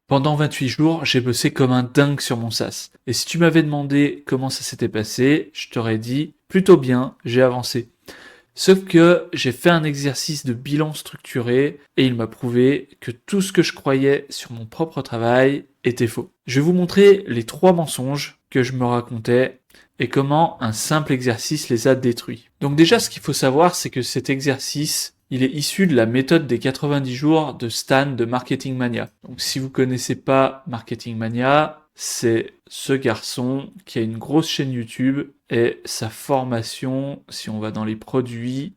Pendant 28 jours, j'ai bossé comme un dingue sur mon SaaS. Et si tu m'avais demandé comment ça s'était passé, je t'aurais dit plutôt bien, j'ai avancé. Sauf que j'ai fait un exercice de bilan structuré et il m'a prouvé que tout ce que je croyais sur mon propre travail était faux. Je vais vous montrer les 3 mensonges que je me racontais et comment un simple exercice les a détruits. Donc déjà, ce qu'il faut savoir, c'est que cet exercice, il est issu de la méthode des 90 jours de Stan de Marketing Mania. Donc si vous connaissez pas Marketing Mania, c'est ce garçon qui a une grosse chaîne YouTube et sa formation, si on va dans les produits,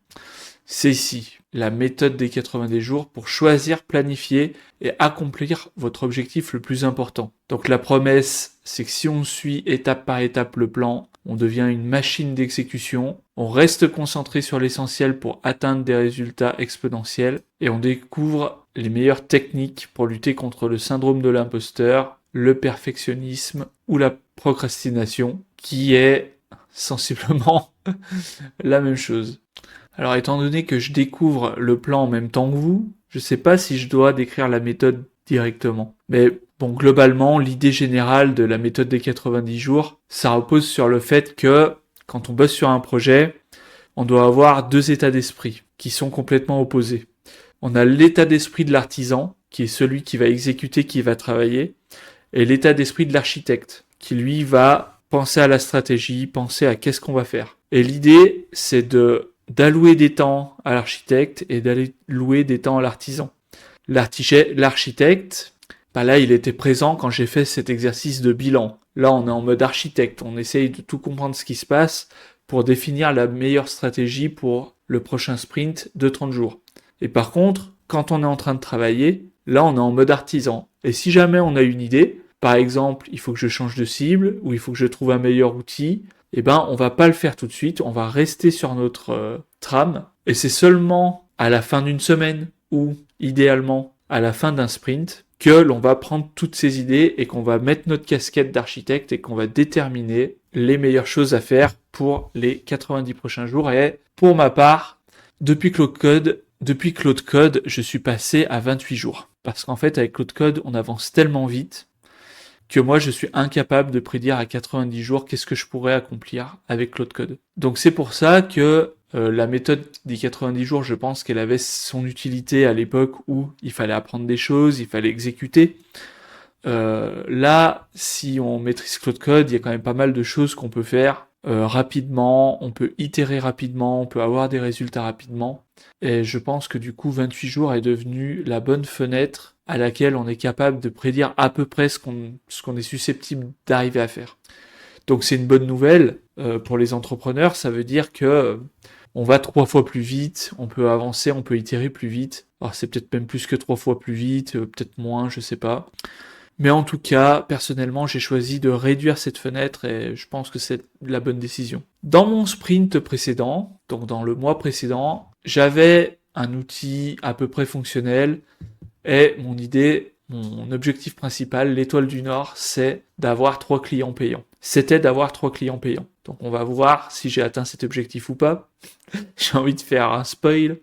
c'est ici, la méthode des 90 jours pour choisir, planifier et accomplir votre objectif le plus important. Donc la promesse, c'est que si on suit étape par étape le plan, on devient une machine d'exécution, on reste concentré sur l'essentiel pour atteindre des résultats exponentiels et on découvre les meilleures techniques pour lutter contre le syndrome de l'imposteur, le perfectionnisme ou la procrastination, qui est sensiblement la même chose. Alors étant donné que je découvre le plan en même temps que vous, je sais pas si je dois décrire la méthode directement. Mais bon, globalement, l'idée générale de la méthode des 90 jours, ça repose sur le fait que quand on bosse sur un projet, on doit avoir 2 états d'esprit qui sont complètement opposés. On a l'état d'esprit de l'artisan, qui est celui qui va exécuter, qui va travailler, et l'état d'esprit de l'architecte, qui lui va penser à la stratégie, penser à qu'est-ce qu'on va faire. Et l'idée, c'est d'allouer des temps à l'architecte et d'allouer des temps à l'artisan. L'architecte, là, il était présent quand j'ai fait cet exercice de bilan. Là, on est en mode architecte, on essaye de tout comprendre ce qui se passe pour définir la meilleure stratégie pour le prochain sprint de 30 jours. Et par contre, quand on est en train de travailler, là, on est en mode artisan. Et si jamais on a une idée, par exemple, il faut que je change de cible ou il faut que je trouve un meilleur outil, on va pas le faire tout de suite, on va rester sur notre trame et c'est seulement à la fin d'une semaine ou idéalement à la fin d'un sprint que l'on va prendre toutes ces idées et qu'on va mettre notre casquette d'architecte et qu'on va déterminer les meilleures choses à faire pour les 90 prochains jours. Et pour ma part, depuis Claude Code, je suis passé à 28 jours. Parce qu'en fait, avec Claude Code, on avance tellement vite que moi, je suis incapable de prédire à 90 jours qu'est-ce que je pourrais accomplir avec Claude Code. Donc c'est pour ça que la méthode des 90 jours, je pense qu'elle avait son utilité à l'époque où il fallait apprendre des choses, il fallait exécuter. Là, si on maîtrise Claude Code, il y a quand même pas mal de choses qu'on peut faire rapidement, on peut itérer rapidement, on peut avoir des résultats rapidement. Et je pense que du coup, 28 jours est devenu la bonne fenêtre à laquelle on est capable de prédire à peu près ce qu'on est susceptible d'arriver à faire. Donc c'est une bonne nouvelle pour les entrepreneurs, ça veut dire que on va 3 fois plus vite, on peut avancer, on peut itérer plus vite. Alors c'est peut-être même plus que 3 fois plus vite, peut-être moins, je sais pas. Mais en tout cas, personnellement, j'ai choisi de réduire cette fenêtre et je pense que c'est la bonne décision. Dans mon sprint précédent, donc dans le mois précédent, j'avais un outil à peu près fonctionnel et mon objectif principal, l'étoile du Nord, c'est d'avoir 3 clients payants. C'était d'avoir 3 clients payants. Donc on va voir si j'ai atteint cet objectif ou pas. J'ai envie de faire un spoil.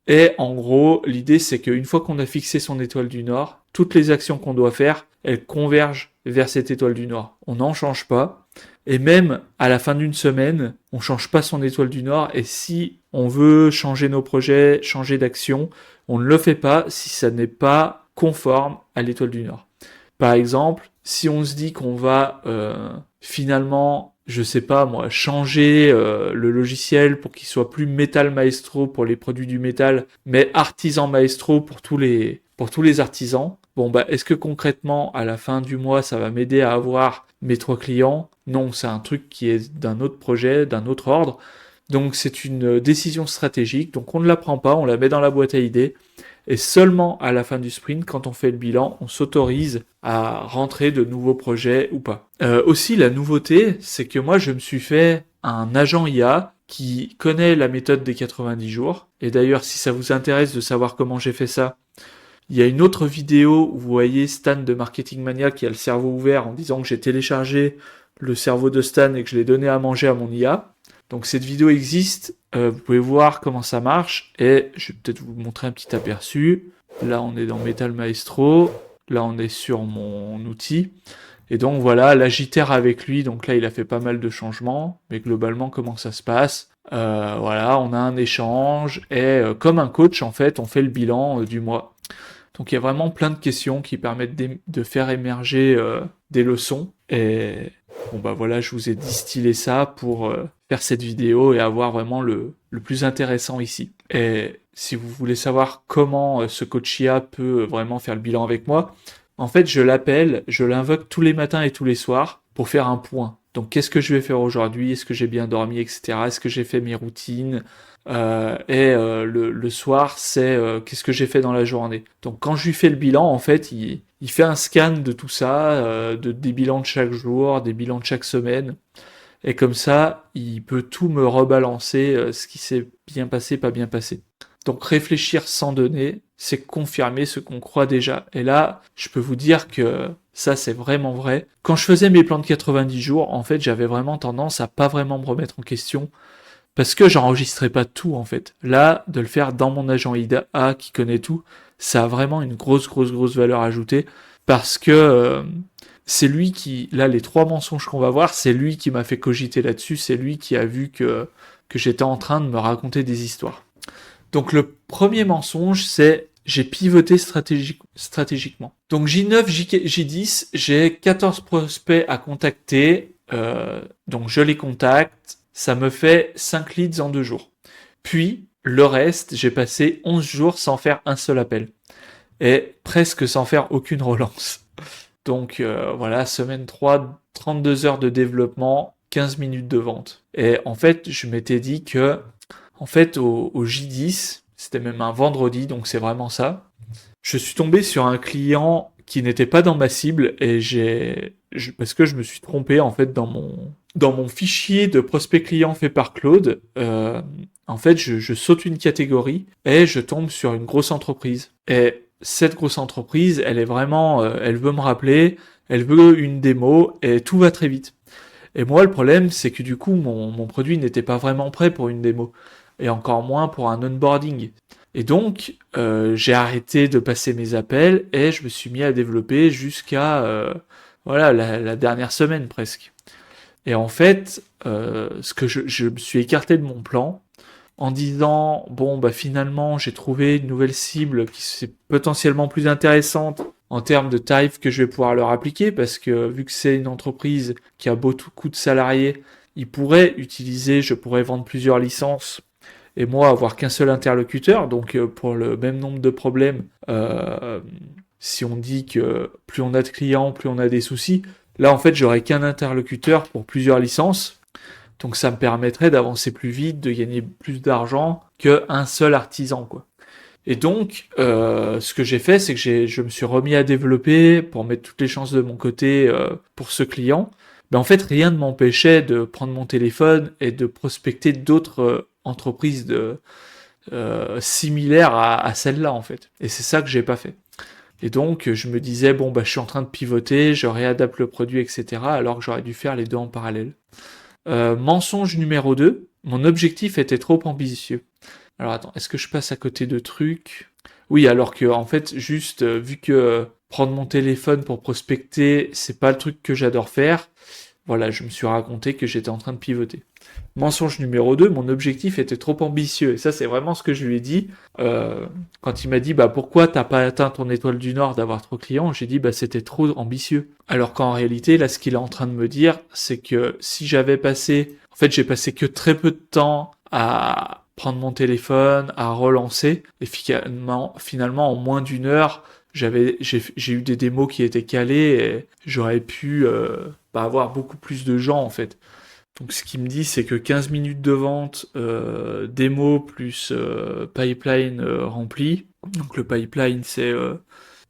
Et en gros, l'idée c'est qu'une fois qu'on a fixé son étoile du Nord, toutes les actions qu'on doit faire, elles convergent vers cette étoile du Nord. On n'en change pas. Et même à la fin d'une semaine, on change pas son étoile du Nord. Et si on veut changer nos projets, changer d'action, on ne le fait pas si ça n'est pas conforme à l'étoile du Nord. Par exemple, si on se dit qu'on va finalement, je sais pas moi, changer le logiciel pour qu'il soit plus Metal Maestro pour les produits du métal, mais Artisan Maestro pour tous les artisans. Bon est-ce que concrètement à la fin du mois ça va m'aider à avoir mes 3 clients? Non, c'est un truc qui est d'un autre projet, d'un autre ordre. Donc c'est une décision stratégique, donc on ne la prend pas, on la met dans la boîte à idées. Et seulement à la fin du sprint, quand on fait le bilan, on s'autorise à rentrer de nouveaux projets ou pas. Aussi, la nouveauté, c'est que moi, je me suis fait un agent IA qui connaît la méthode des 90 jours. Et d'ailleurs, si ça vous intéresse de savoir comment j'ai fait ça, il y a une autre vidéo où vous voyez Stan de Marketing Mania qui a le cerveau ouvert en disant que j'ai téléchargé le cerveau de Stan et que je l'ai donné à manger à mon IA. Donc cette vidéo existe, vous pouvez voir comment ça marche et je vais peut-être vous montrer un petit aperçu. Là on est dans Metal Maestro, Là, on est sur mon outil. Et donc voilà, là j'itère avec lui, donc là il a fait pas mal de changements, mais globalement comment ça se passe? Voilà, on a un échange, et comme un coach en fait, on fait le bilan du mois. Donc il y a vraiment plein de questions qui permettent de faire émerger des leçons, et bon bah voilà, je vous ai distillé ça pour faire cette vidéo et avoir vraiment le plus intéressant ici. Et si vous voulez savoir comment ce coach IA peut vraiment faire le bilan avec moi, en fait, je l'appelle, je l'invoque tous les matins et tous les soirs pour faire un point. Donc, qu'est-ce que je vais faire aujourd'hui? Est-ce que j'ai bien dormi, etc. Est-ce que j'ai fait mes routines? Le soir, c'est qu'est-ce que j'ai fait dans la journée. Donc, quand je lui fais le bilan, en fait, il fait un scan de tout ça, des bilans de chaque jour, des bilans de chaque semaine. Et comme ça, il peut tout me rebalancer, ce qui s'est bien passé, pas bien passé. Donc réfléchir sans donner, c'est confirmer ce qu'on croit déjà. Et là, je peux vous dire que ça, c'est vraiment vrai. Quand je faisais mes plans de 90 jours, en fait, j'avais vraiment tendance à pas vraiment me remettre en question parce que j'enregistrais pas tout, en fait. Là, de le faire dans mon agent IDA qui connaît tout, ça a vraiment une grosse valeur ajoutée parce que c'est lui qui, là, les 3 mensonges qu'on va voir, c'est lui qui m'a fait cogiter là-dessus, c'est lui qui a vu que j'étais en train de me raconter des histoires. Donc le premier mensonge, c'est j'ai pivoté stratégiquement. Donc J9, J10, j'ai 14 prospects à contacter, donc je les contacte, ça me fait 5 leads en 2 jours. Puis le reste, j'ai passé 11 jours sans faire un seul appel, et presque sans faire aucune relance. Donc voilà, semaine 3, 32 heures de développement, 15 minutes de vente. Et en fait, je m'étais dit que en fait, au J10, c'était même un vendredi, donc c'est vraiment ça. Je suis tombé sur un client qui n'était pas dans ma cible et parce que je me suis trompé en fait dans mon fichier de prospect client fait par Claude. En fait, je saute une catégorie et je tombe sur une grosse entreprise. Et cette grosse entreprise, elle est vraiment, elle veut me rappeler, elle veut une démo et tout va très vite. Et moi, le problème, c'est que du coup, mon produit n'était pas vraiment prêt pour une démo, et encore moins pour un onboarding. Et donc, j'ai arrêté de passer mes appels et je me suis mis à développer jusqu'à voilà la dernière semaine presque. Et en fait, ce que je me suis écarté de mon plan en disant bon bah finalement j'ai trouvé une nouvelle cible qui c'est potentiellement plus intéressante en termes de tarifs que je vais pouvoir leur appliquer parce que vu que c'est une entreprise qui a beaucoup de salariés, ils pourraient utiliser, je pourrais vendre plusieurs licences et moi avoir qu'un seul interlocuteur. Donc pour le même nombre de problèmes, si on dit que plus on a de clients, plus on a des soucis, là en fait j'aurais qu'un interlocuteur pour plusieurs licences. Donc ça me permettrait d'avancer plus vite, de gagner plus d'argent qu'un seul artisan, quoi. Et donc, ce que j'ai fait, c'est que je me suis remis à développer pour mettre toutes les chances de mon côté pour ce client. Mais en fait, rien ne m'empêchait de prendre mon téléphone et de prospecter d'autres entreprises similaires à celle-là, en fait. Et c'est ça que j'ai pas fait. Et donc, je me disais, bon, bah, je suis en train de pivoter, je réadapte le produit, etc., alors que j'aurais dû faire les deux en parallèle. Mensonge numéro 2, mon objectif était trop ambitieux. Alors attends, est-ce que je passe à côté de trucs? Oui, alors que en fait, juste vu que prendre mon téléphone pour prospecter, c'est pas le truc que j'adore faire, voilà, je me suis raconté que j'étais en train de pivoter. Mensonge numéro 2, mon objectif était trop ambitieux. Et ça, c'est vraiment ce que je lui ai dit. Quand il m'a dit, bah pourquoi t'as pas atteint ton étoile du Nord d'avoir trop de clients, j'ai dit, bah c'était trop ambitieux. Alors qu'en réalité, là, ce qu'il est en train de me dire, c'est que si j'avais passé, en fait, j'ai passé que très peu de temps à prendre mon téléphone, à relancer, et finalement en moins d'une heure, j'ai eu des démos qui étaient calées, et j'aurais pu avoir beaucoup plus de gens, en fait. Donc ce qu'il me dit, c'est que 15 minutes de vente, démo plus pipeline rempli. Donc le pipeline, c'est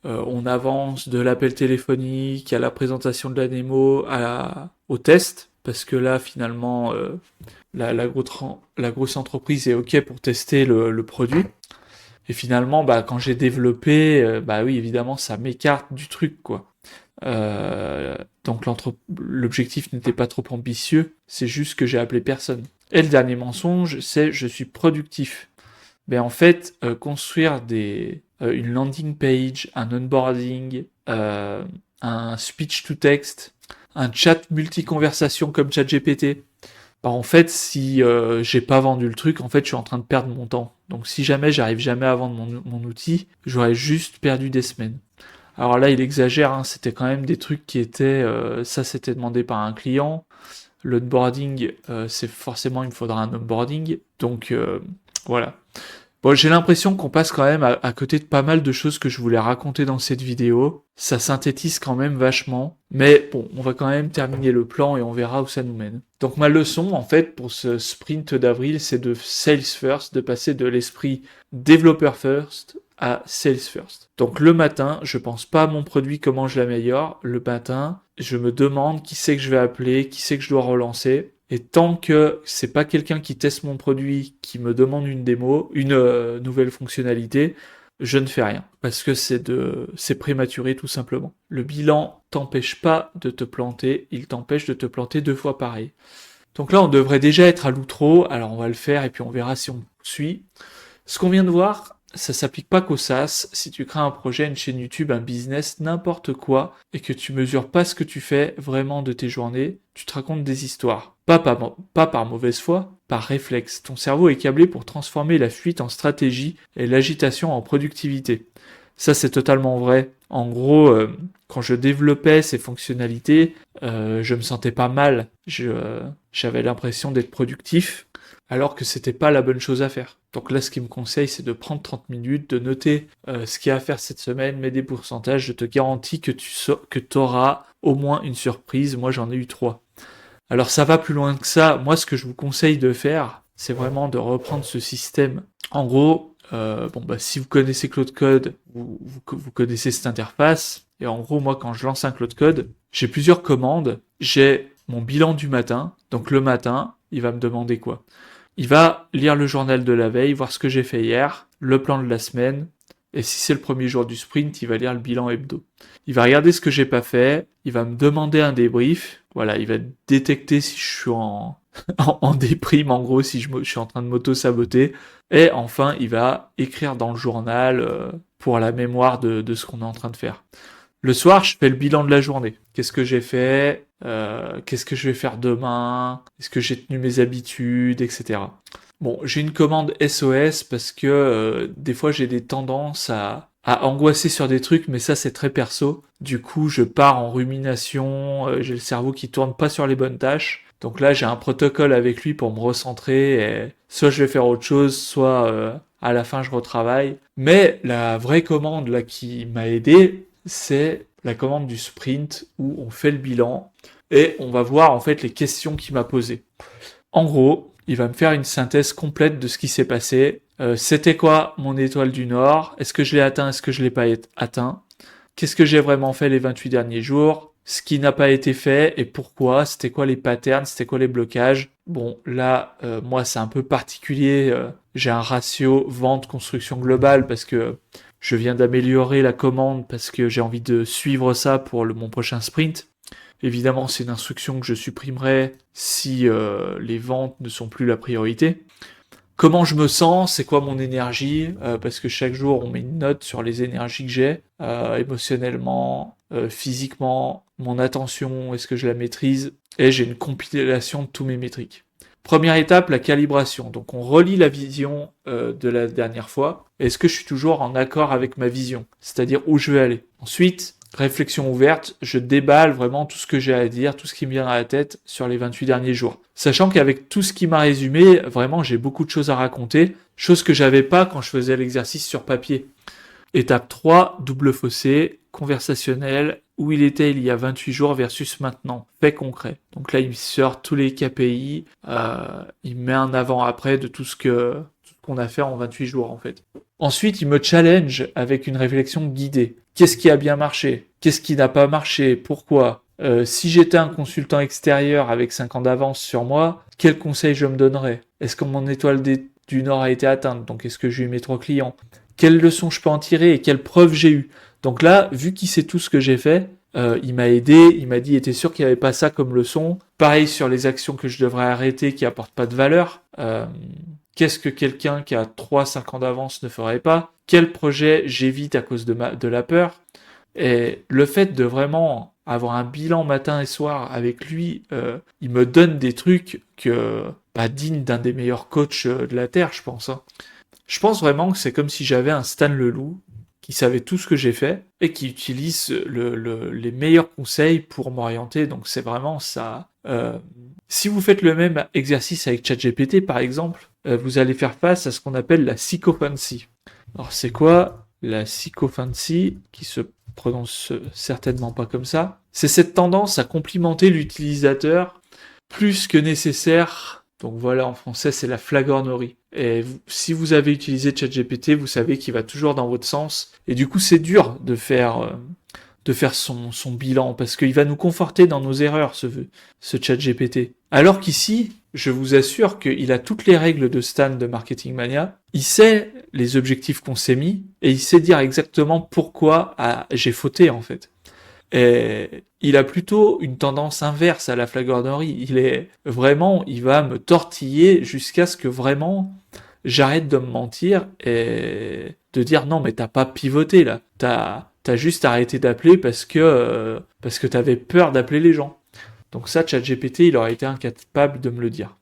on avance de l'appel téléphonique à la présentation de la démo au test, parce que là finalement la grosse entreprise est OK pour tester le produit. Et finalement, bah, quand j'ai développé, bah oui, évidemment, ça m'écarte du truc, quoi. Donc l'objectif n'était pas trop ambitieux, c'est juste que j'ai appelé personne. Et le dernier mensonge, c'est je suis productif. Mais en fait, construire une landing page, un onboarding, un speech to text, un chat multi-conversation comme ChatGPT. Bah, en fait, si j'ai pas vendu le truc, en fait, je suis en train de perdre mon temps. Donc si jamais j'arrive jamais à vendre mon outil, j'aurais juste perdu des semaines. Alors là, il exagère, hein, c'était quand même des trucs qui étaient... ça, c'était demandé par un client. L'onboarding, c'est forcément, il me faudra un onboarding. Donc voilà. Bon, j'ai l'impression qu'on passe quand même à côté de pas mal de choses que je voulais raconter dans cette vidéo. Ça synthétise quand même vachement. Mais bon, on va quand même terminer le plan et on verra où ça nous mène. Donc ma leçon, en fait, pour ce sprint d'avril, c'est de Sales First, de passer de l'esprit Developer First à Sales First. Donc le matin, je pense pas à mon produit, comment je l'améliore. Le matin, je me demande qui c'est que je vais appeler, qui c'est que je dois relancer. Et tant que c'est pas quelqu'un qui teste mon produit, qui me demande une démo, une nouvelle fonctionnalité, je ne fais rien. Parce que c'est prématuré tout simplement. Le bilan t'empêche pas de te planter, il t'empêche de te planter 2 fois pareil. Donc là, on devrait déjà être à l'outro, alors on va le faire et puis on verra si on suit. Ce qu'on vient de voir, ça s'applique pas qu'au SaaS. Si tu crées un projet, une chaîne YouTube, un business, n'importe quoi, et que tu mesures pas ce que tu fais vraiment de tes journées, tu te racontes des histoires. Pas par mauvaise foi, par réflexe. Ton cerveau est câblé pour transformer la fuite en stratégie et l'agitation en productivité. Ça, c'est totalement vrai. En gros, quand je développais ces fonctionnalités, je me sentais pas mal. J'avais l'impression d'être productif, alors que c'était pas la bonne chose à faire. Donc là, ce qu'il me conseille, c'est de prendre 30 minutes, de noter ce qu'il y a à faire cette semaine, mets des pourcentages. Je te garantis que tu auras au moins une surprise. Moi, j'en ai eu 3. Alors ça va plus loin que ça. Moi, ce que je vous conseille de faire, c'est vraiment de reprendre ce système. En gros, si vous connaissez Claude Code, vous connaissez cette interface. Et en gros, moi, quand je lance un Claude Code, j'ai plusieurs commandes. J'ai mon bilan du matin. Donc le matin, il va me demander quoi? Il va lire le journal de la veille, voir ce que j'ai fait hier, le plan de la semaine, et si c'est le premier jour du sprint, il va lire le bilan hebdo. Il va regarder ce que j'ai pas fait, il va me demander un débrief, voilà, il va détecter si je suis en déprime, en gros, si je suis en train de m'auto-saboter, et enfin, il va écrire dans le journal pour la mémoire de ce qu'on est en train de faire. Le soir, je fais le bilan de la journée. Qu'est-ce que j'ai fait? Qu'est-ce que je vais faire demain? Est-ce que j'ai tenu mes habitudes, etc. Bon, j'ai une commande SOS parce que des fois j'ai des tendances à angoisser sur des trucs, mais ça c'est très perso. Du coup, je pars en rumination, j'ai le cerveau qui tourne pas sur les bonnes tâches. Donc là, j'ai un protocole avec lui pour me recentrer. Et soit je vais faire autre chose, soit à la fin je retravaille. Mais la vraie commande là qui m'a aidé, c'est la commande du sprint où on fait le bilan et on va voir en fait les questions qu'il m'a posées. En gros, il va me faire une synthèse complète de ce qui s'est passé. C'était quoi mon étoile du Nord? Est-ce que je l'ai atteint? Est-ce que je l'ai pas atteint? Qu'est-ce que j'ai vraiment fait les 28 derniers jours? Ce qui n'a pas été fait et pourquoi? C'était quoi les patterns? C'était quoi les blocages? Bon, là, moi, c'est un peu particulier. J'ai un ratio vente-construction globale parce que je viens d'améliorer la commande parce que j'ai envie de suivre ça pour mon prochain sprint. Évidemment, c'est une instruction que je supprimerai si les ventes ne sont plus la priorité. Comment je me sens, c'est quoi mon énergie, parce que chaque jour on met une note sur les énergies que j'ai, émotionnellement, physiquement, mon attention, est-ce que je la maîtrise, et j'ai une compilation de tous mes métriques. Première étape, la calibration. Donc on relit la vision de la dernière fois. Est-ce que je suis toujours en accord avec ma vision? C'est-à-dire où je veux aller. Ensuite, réflexion ouverte, je déballe vraiment tout ce que j'ai à dire, tout ce qui me vient à la tête sur les 28 derniers jours. Sachant qu'avec tout ce qui m'a résumé, vraiment j'ai beaucoup de choses à raconter, chose que j'avais pas quand je faisais l'exercice sur papier. Étape 3, double fossé, conversationnel, où il était il y a 28 jours versus maintenant, fait concret. Donc là, il me sort tous les KPI, il met un avant-après de tout ce qu'on a fait en 28 jours en fait. Ensuite, il me challenge avec une réflexion guidée. Qu'est-ce qui a bien marché? Qu'est-ce qui n'a pas marché? Pourquoi? Si j'étais un consultant extérieur avec 5 ans d'avance sur moi, quel conseil je me donnerais? Est-ce que mon étoile du Nord a été atteinte? Donc est-ce que j'ai eu mes 3 clients? Quelles leçons je peux en tirer et quelles preuves j'ai eues? Donc là, vu qu'il sait tout ce que j'ai fait, il m'a aidé, il m'a dit, était sûr qu'il n'y avait pas ça comme leçon. Pareil sur les actions que je devrais arrêter qui apportent pas de valeur. qu'est-ce que quelqu'un qui a 3-5 ans d'avance ne ferait pas, quel projet j'évite à cause de la peur. Et le fait de vraiment avoir un bilan matin et soir avec lui, il me donne des trucs que pas dignes d'un des meilleurs coachs de la Terre, je pense. Hein. Je pense vraiment que c'est comme si j'avais un Stan Leloup qui savait tout ce que j'ai fait et qui utilise les meilleurs conseils pour m'orienter. Donc c'est vraiment ça. Si vous faites le même exercice avec ChatGPT, par exemple, vous allez faire face à ce qu'on appelle la sycophancy. Alors c'est quoi la sycophancy, qui se prononce certainement pas comme ça? C'est cette tendance à complimenter l'utilisateur plus que nécessaire. Donc voilà, en français, c'est la flagornerie. Et si vous avez utilisé ChatGPT, vous savez qu'il va toujours dans votre sens. Et du coup, c'est dur de faire son bilan, parce qu'il va nous conforter dans nos erreurs, ce ChatGPT. Alors qu'ici, je vous assure qu'il a toutes les règles de Stan de Marketing Mania, il sait les objectifs qu'on s'est mis, et il sait dire exactement pourquoi j'ai fauté, en fait. Et il a plutôt une tendance inverse à la flagornerie. Il va me tortiller jusqu'à ce que vraiment j'arrête de me mentir et de dire non, mais t'as pas pivoté là. T'as juste arrêté d'appeler parce que t'avais peur d'appeler les gens. Donc ça, ChatGPT, il aurait été incapable de me le dire.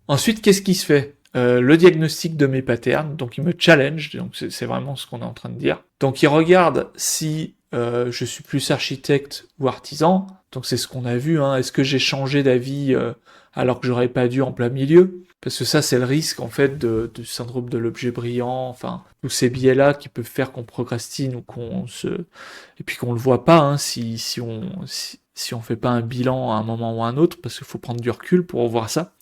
Ensuite, qu'est-ce qui se fait? Le diagnostic de mes patterns, donc il me challenge, donc c'est vraiment ce qu'on est en train de dire. Donc il regarde si je suis plus architecte ou artisan, donc c'est ce qu'on a vu, hein. Est-ce que j'ai changé d'avis alors que j'aurais pas dû en plein milieu? Parce que ça, c'est le risque en fait du syndrome de l'objet brillant, enfin tous ces biais-là qui peuvent faire qu'on procrastine ou et puis qu'on le voit pas, hein, si on fait pas un bilan à un moment ou à un autre, parce qu'il faut prendre du recul pour voir ça.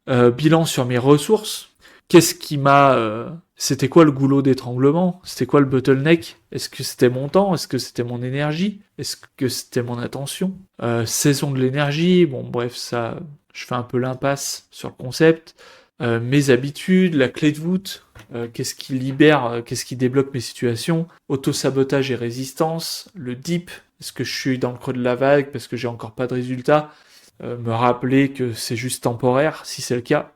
Bilan sur mes ressources. Qu'est-ce qui c'était quoi le goulot d'étranglement? C'était quoi le bottleneck? Est-ce que c'était mon temps? Est-ce que c'était mon énergie? Est-ce que c'était mon attention? Saison de l'énergie, bon bref, ça, je fais un peu l'impasse sur le concept. Mes habitudes, la clé de voûte, qu'est-ce qui libère, qu'est-ce qui débloque mes situations? Auto-sabotage et résistance, le deep, est-ce que je suis dans le creux de la vague parce que j'ai encore pas de résultat? Me rappeler que c'est juste temporaire, si c'est le cas.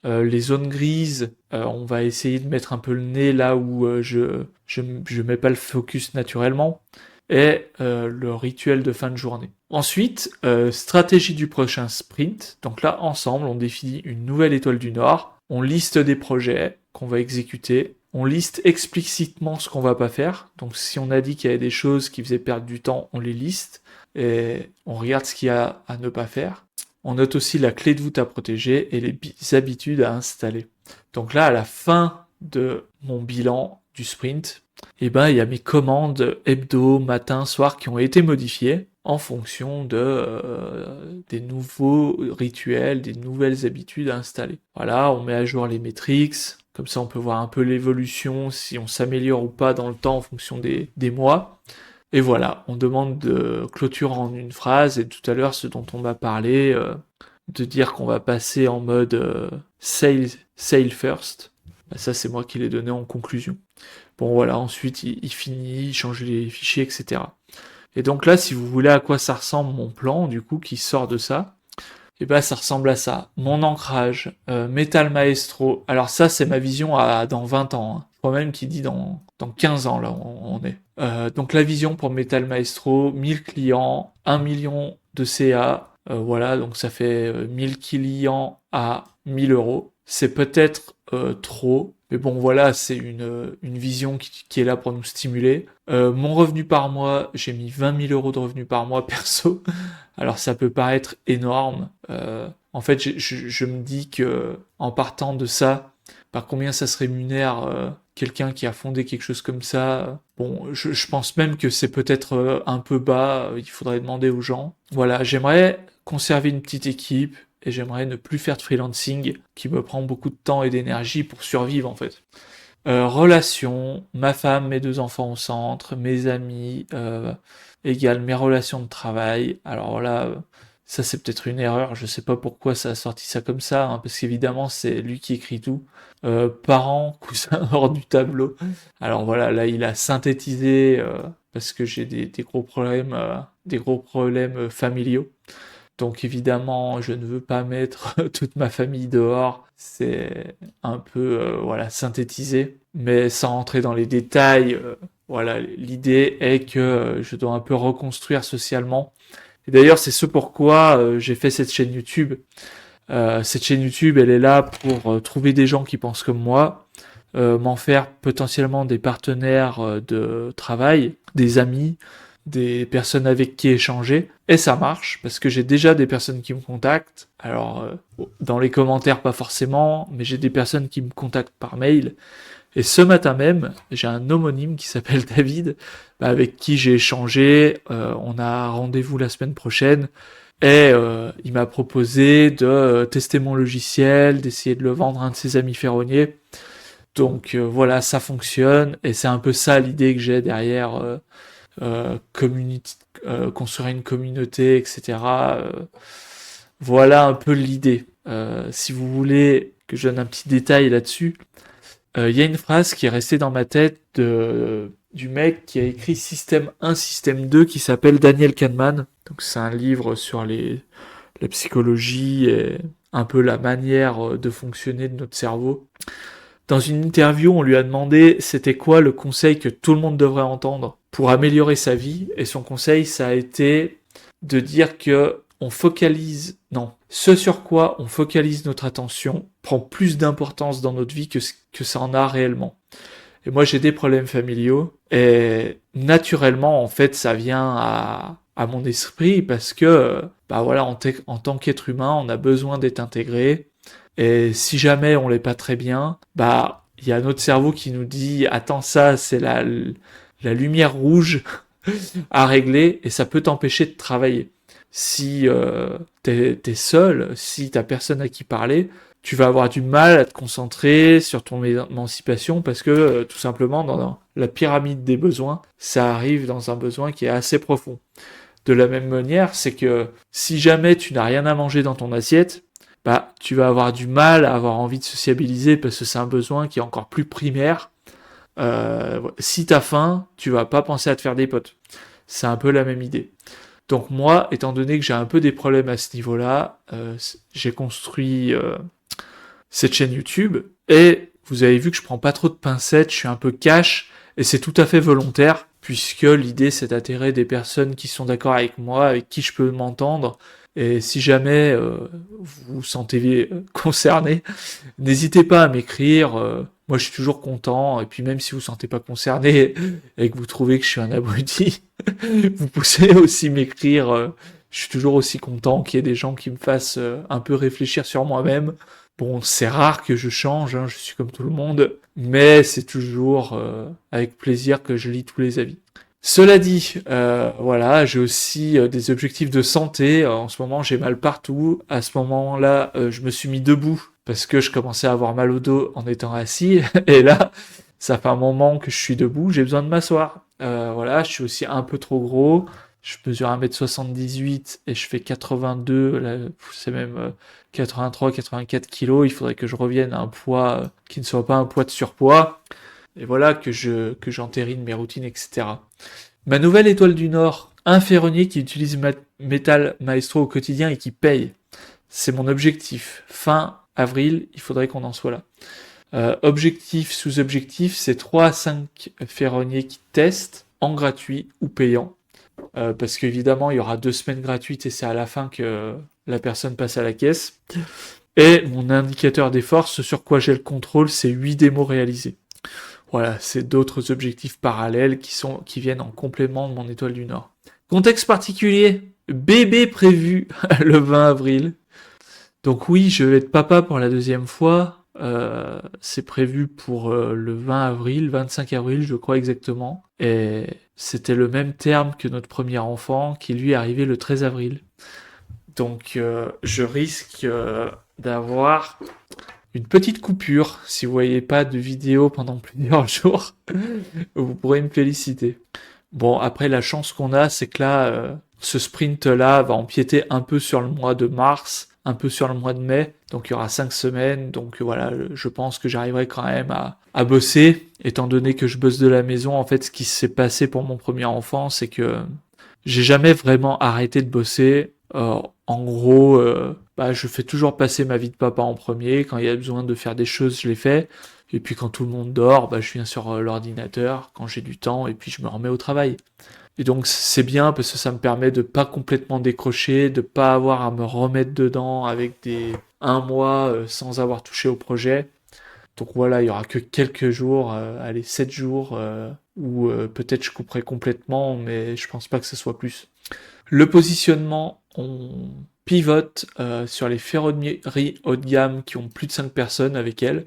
Les zones grises, on va essayer de mettre un peu le nez là où je mets pas le focus naturellement. Et le rituel de fin de journée. Ensuite, stratégie du prochain sprint. Donc là, ensemble, on définit une nouvelle étoile du Nord. On liste des projets qu'on va exécuter. On liste explicitement ce qu'on va pas faire. Donc si on a dit qu'il y avait des choses qui faisaient perdre du temps, on les liste. Et on regarde ce qu'il y a à ne pas faire. On note aussi la clé de voûte à protéger et les habitudes à installer. Donc là, à la fin de mon bilan du sprint, il y a mes commandes hebdo, matin, soir qui ont été modifiées en fonction des nouveaux rituels, des nouvelles habitudes à installer. Voilà, on met à jour les métriques, comme ça on peut voir un peu l'évolution, si on s'améliore ou pas dans le temps en fonction des mois. Et voilà, on demande de clôture en une phrase, et tout à l'heure, ce dont on m'a parlé, de dire qu'on va passer en mode sale first, ça c'est moi qui l'ai donné en conclusion. Bon voilà, ensuite il finit, il change les fichiers, etc. Et donc là, si vous voulez à quoi ça ressemble mon plan, du coup, qui sort de ça, ça ressemble à ça. Mon ancrage, Metal Maestro. Alors ça, c'est ma vision dans 20 ans. Hein. Je crois même qu'il dit dans 15 ans, là, on est. Donc la vision pour Metal Maestro, 1000 clients, 1 million de CA. Voilà, donc ça fait 1000 clients à 1000 euros. C'est peut-être trop, mais bon voilà, c'est une vision qui est là pour nous stimuler. Mon revenu par mois, j'ai mis 20 000 euros de revenu par mois perso. Alors ça peut paraître énorme. En fait, je me dis que en partant de ça, par combien ça se rémunère quelqu'un qui a fondé quelque chose comme ça. Bon, je pense même que c'est peut-être un peu bas. Il faudrait demander aux gens. Voilà, j'aimerais conserver une petite équipe. Et j'aimerais ne plus faire de freelancing qui me prend beaucoup de temps et d'énergie pour survivre en fait. Relations, ma femme, mes 2 enfants au centre, mes amis, égale mes relations de travail. Alors là, ça c'est peut-être une erreur, je sais pas pourquoi ça a sorti ça comme ça, hein, parce qu'évidemment c'est lui qui écrit tout. Parents, cousins hors du tableau. Alors voilà, là il a synthétisé parce que j'ai des gros problèmes familiaux. Donc évidemment, je ne veux pas mettre toute ma famille dehors. C'est un peu voilà, synthétisé. Mais sans rentrer dans les détails, voilà, l'idée est que je dois un peu reconstruire socialement. Et d'ailleurs, c'est ce pourquoi j'ai fait cette chaîne YouTube. Cette chaîne YouTube, elle est là pour trouver des gens qui pensent comme moi, m'en faire potentiellement des partenaires de travail, des amis, des personnes avec qui échanger. Et ça marche, parce que j'ai déjà des personnes qui me contactent. Alors, dans les commentaires, pas forcément, mais j'ai des personnes qui me contactent par mail. Et ce matin même, j'ai un homonyme qui s'appelle David, avec qui j'ai échangé. On a rendez-vous la semaine prochaine. Et il m'a proposé de tester mon logiciel, d'essayer de le vendre à un de ses amis ferronniers. Donc voilà, ça fonctionne. Et c'est un peu ça l'idée que j'ai derrière construire une communauté, etc. Voilà un peu l'idée. Si vous voulez que je donne un petit détail là-dessus, il y a une phrase qui est restée dans ma tête du mec qui a écrit Système 1, Système 2, qui s'appelle Daniel Kahneman. Donc c'est un livre sur la psychologie et un peu la manière de fonctionner de notre cerveau. Dans une interview, on lui a demandé c'était quoi le conseil que tout le monde devrait entendre pour améliorer sa vie, et son conseil, ça a été de dire que ce sur quoi on focalise notre attention prend plus d'importance dans notre vie que ça en a réellement. Et moi, j'ai des problèmes familiaux, et naturellement, en fait, ça vient à mon esprit parce que, bah voilà, en tant qu'être humain, on a besoin d'être intégré. Et si jamais on l'est pas très bien, bah il y a notre cerveau qui nous dit attends, ça c'est la lumière rouge à régler, et ça peut t'empêcher de travailler. Si t'es seul, si t'as personne à qui parler, tu vas avoir du mal à te concentrer sur ton émancipation, parce que tout simplement dans la pyramide des besoins, ça arrive dans un besoin qui est assez profond. De la même manière, c'est que si jamais tu n'as rien à manger dans ton assiette, bah tu vas avoir du mal à avoir envie de sociabiliser, parce que c'est un besoin qui est encore plus primaire. Si t'as faim, tu vas pas penser à te faire des potes. C'est un peu la même idée. Donc moi, étant donné que j'ai un peu des problèmes à ce niveau-là, j'ai construit cette chaîne YouTube, et vous avez vu que je prends pas trop de pincettes, je suis un peu cash, et c'est tout à fait volontaire, puisque l'idée c'est d'attirer des personnes qui sont d'accord avec moi, avec qui je peux m'entendre. Et si jamais vous vous sentez concerné, n'hésitez pas à m'écrire. Moi, je suis toujours content. Et puis, même si vous ne vous sentez pas concerné et que vous trouvez que je suis un abruti, vous pouvez aussi m'écrire. Je suis toujours aussi content qu'il y ait des gens qui me fassent un peu réfléchir sur moi-même. Bon, c'est rare que je change, hein, je suis comme tout le monde, mais c'est toujours avec plaisir que je lis tous les avis. Cela dit, voilà, j'ai aussi des objectifs de santé. En ce moment, j'ai mal partout. À ce moment-là, je me suis mis debout parce que je commençais à avoir mal au dos en étant assis. Et là, ça fait un moment que je suis debout, j'ai besoin de m'asseoir. Voilà, je suis aussi un peu trop gros. Je mesure 1m78 et je fais 82, là, c'est même 83, 84 kilos. Il faudrait que je revienne à un poids qui ne soit pas un poids de surpoids. Et voilà que j'entérine mes routines, etc. Ma nouvelle étoile du Nord, un ferronnier qui utilise Metal Maestro au quotidien et qui paye. C'est mon objectif. Fin avril, il faudrait qu'on en soit là. Objectif sous objectif, c'est 3 à 5 ferronniers qui testent en gratuit ou payant. Parce qu'évidemment, il y aura 2 semaines gratuites et c'est à la fin que la personne passe à la caisse. Et mon indicateur d'effort, ce sur quoi j'ai le contrôle, c'est 8 démos réalisées. Voilà, c'est d'autres objectifs parallèles qui viennent en complément de mon étoile du Nord. Contexte particulier, bébé prévu le 20 avril. Donc oui, je vais être papa pour la deuxième fois. C'est prévu pour le 20 avril, 25 avril, je crois exactement. Et c'était le même terme que notre premier enfant, qui lui est arrivé le 13 avril. Donc je risque d'avoir une petite coupure. Si vous voyez pas de vidéo pendant plusieurs jours, vous pourrez me féliciter. Bon, après, la chance qu'on a, c'est que là, ce sprint-là va empiéter un peu sur le mois de mars, un peu sur le mois de mai, donc il y aura 5 semaines, donc voilà, je pense que j'arriverai quand même à bosser, étant donné que je bosse de la maison. En fait, ce qui s'est passé pour mon premier enfant, c'est que j'ai jamais vraiment arrêté de bosser. En gros, je fais toujours passer ma vie de papa en premier. Quand il y a besoin de faire des choses, je les fais. Et puis quand tout le monde dort, je viens sur l'ordinateur quand j'ai du temps et puis je me remets au travail. Et donc c'est bien parce que ça me permet de pas complètement décrocher, de pas avoir à me remettre dedans avec des un mois sans avoir touché au projet. Donc voilà, il y aura que quelques jours, allez 7 jours où peut-être je couperai complètement, mais je pense pas que ce soit plus. Le positionnement, on pivote sur les ferronneries haut de gamme qui ont plus de 5 personnes avec elles.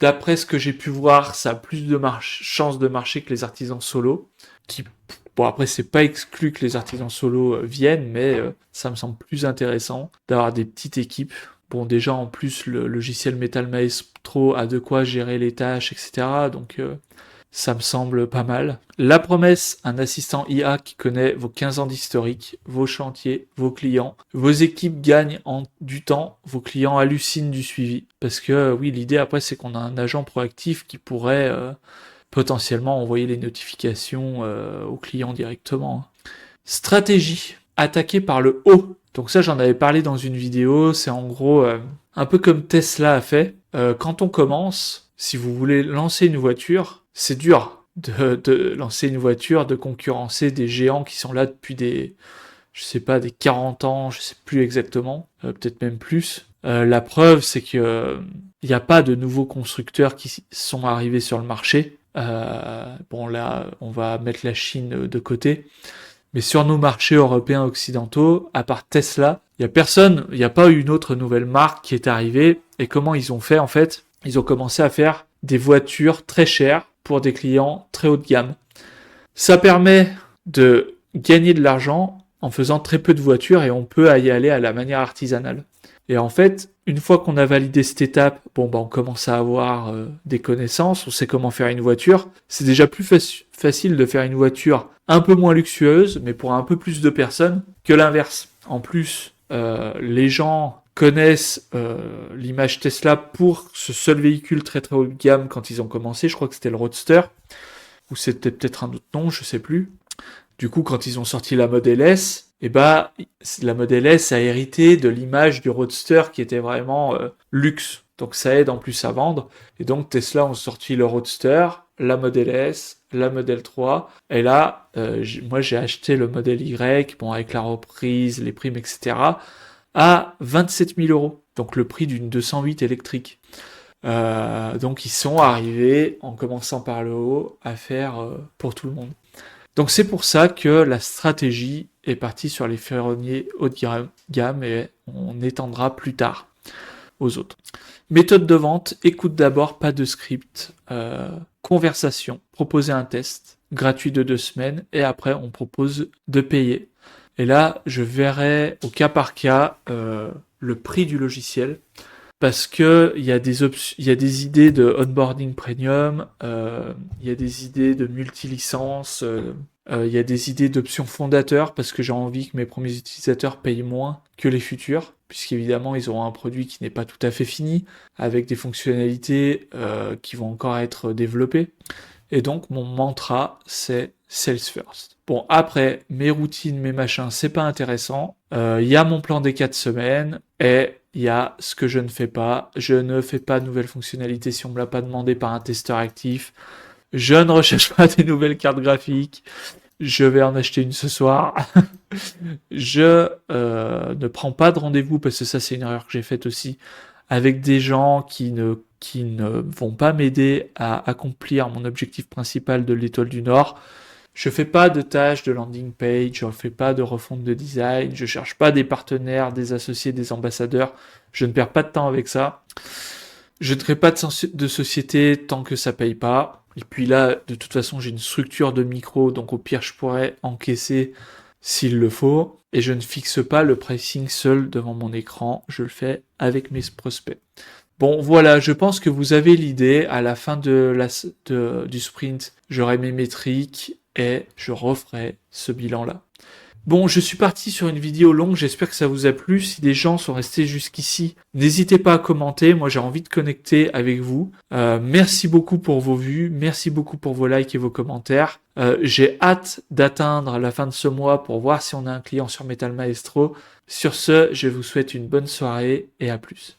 D'après ce que j'ai pu voir, ça a plus de chances de marcher que les artisans solo. Bon, après, c'est pas exclu que les artisans solo viennent, mais ça me semble plus intéressant d'avoir des petites équipes. Bon, déjà, en plus, le logiciel Metal Maestro a de quoi gérer les tâches, etc. Donc, ça me semble pas mal. La promesse, un assistant IA qui connaît vos 15 ans d'historique, vos chantiers, vos clients. Vos équipes gagnent du temps, vos clients hallucinent du suivi. Parce que oui, l'idée après, c'est qu'on a un agent proactif qui pourrait potentiellement envoyer les notifications aux clients directement. Stratégie, attaquer par le haut. Donc ça, j'en avais parlé dans une vidéo, c'est en gros un peu comme Tesla a fait. Quand on commence, si vous voulez lancer une voiture, c'est dur de lancer une voiture, de concurrencer des géants qui sont là depuis je sais pas, des 40 ans, je sais plus exactement, peut-être même plus. La preuve, c'est que il n'y a pas de nouveaux constructeurs qui sont arrivés sur le marché. Bon là, on va mettre la Chine de côté. Mais sur nos marchés européens occidentaux, à part Tesla, il y a personne, il n'y a pas eu une autre nouvelle marque qui est arrivée. Et comment ils ont fait en fait? Ils ont commencé à faire des voitures très chères pour des clients très haut de gamme. Ça permet de gagner de l'argent en faisant très peu de voitures et on peut y aller à la manière artisanale. Et en fait, une fois qu'on a validé cette étape, on commence à avoir des connaissances, on sait comment faire une voiture. C'est déjà plus facile de faire une voiture un peu moins luxueuse, mais pour un peu plus de personnes, que l'inverse. En plus, les gens connaissent l'image Tesla pour ce seul véhicule très très haut de gamme quand ils ont commencé. Je crois que c'était le Roadster, ou c'était peut-être un autre nom, je sais plus. Du coup, quand ils ont sorti la Model S, la Model S a hérité de l'image du Roadster qui était vraiment luxe. Donc ça aide en plus à vendre. Et donc Tesla ont sorti le Roadster, la Model S, la Model 3. Et là, moi j'ai acheté le Model Y, avec la reprise, les primes, etc., à 27 000 euros. Donc le prix d'une 208 électrique. Donc ils sont arrivés, en commençant par le haut, à faire pour tout le monde. Donc c'est pour ça que la stratégie est partie sur les ferronniers haut de gamme et on étendra plus tard aux autres. Méthode de vente, écoute d'abord, pas de script, conversation, proposer un test gratuit de 2 semaines et après on propose de payer. Et là, je verrai au cas par cas le prix du logiciel. Parce que il y a des idées de onboarding premium, il y a des idées de multi-licence, il y a des idées d'options fondateurs parce que j'ai envie que mes premiers utilisateurs payent moins que les futurs, puisqu'évidemment ils auront un produit qui n'est pas tout à fait fini, avec des fonctionnalités qui vont encore être développées. Et donc mon mantra c'est Sales First. Bon, après, mes routines, mes machins, c'est pas intéressant. Il y a mon plan des 4 semaines et il y a ce que je ne fais pas. Je ne fais pas de nouvelles fonctionnalités si on me l'a pas demandé par un testeur actif. Je ne recherche pas des nouvelles cartes graphiques. Je vais en acheter une ce soir. Je ne prends pas de rendez-vous parce que ça c'est une erreur que j'ai faite aussi avec des gens qui ne vont pas m'aider à accomplir mon objectif principal de l'étoile du Nord. Je fais pas de tâches de landing page, je fais pas de refonte de design, je cherche pas des partenaires, des associés, des ambassadeurs. Je ne perds pas de temps avec ça. Je ne crée pas de société tant que ça paye pas. Et puis là, de toute façon, j'ai une structure de micro, donc au pire, je pourrais encaisser s'il le faut. Et je ne fixe pas le pricing seul devant mon écran, je le fais avec mes prospects. Bon, voilà, je pense que vous avez l'idée. À la fin du sprint, j'aurai mes métriques et je referai ce bilan-là. Bon, je suis parti sur une vidéo longue, j'espère que ça vous a plu. Si des gens sont restés jusqu'ici, n'hésitez pas à commenter, moi j'ai envie de connecter avec vous. Merci beaucoup pour vos vues, merci beaucoup pour vos likes et vos commentaires. J'ai hâte d'atteindre la fin de ce mois pour voir si on a un client sur Metal Maestro. Sur ce, je vous souhaite une bonne soirée et à plus.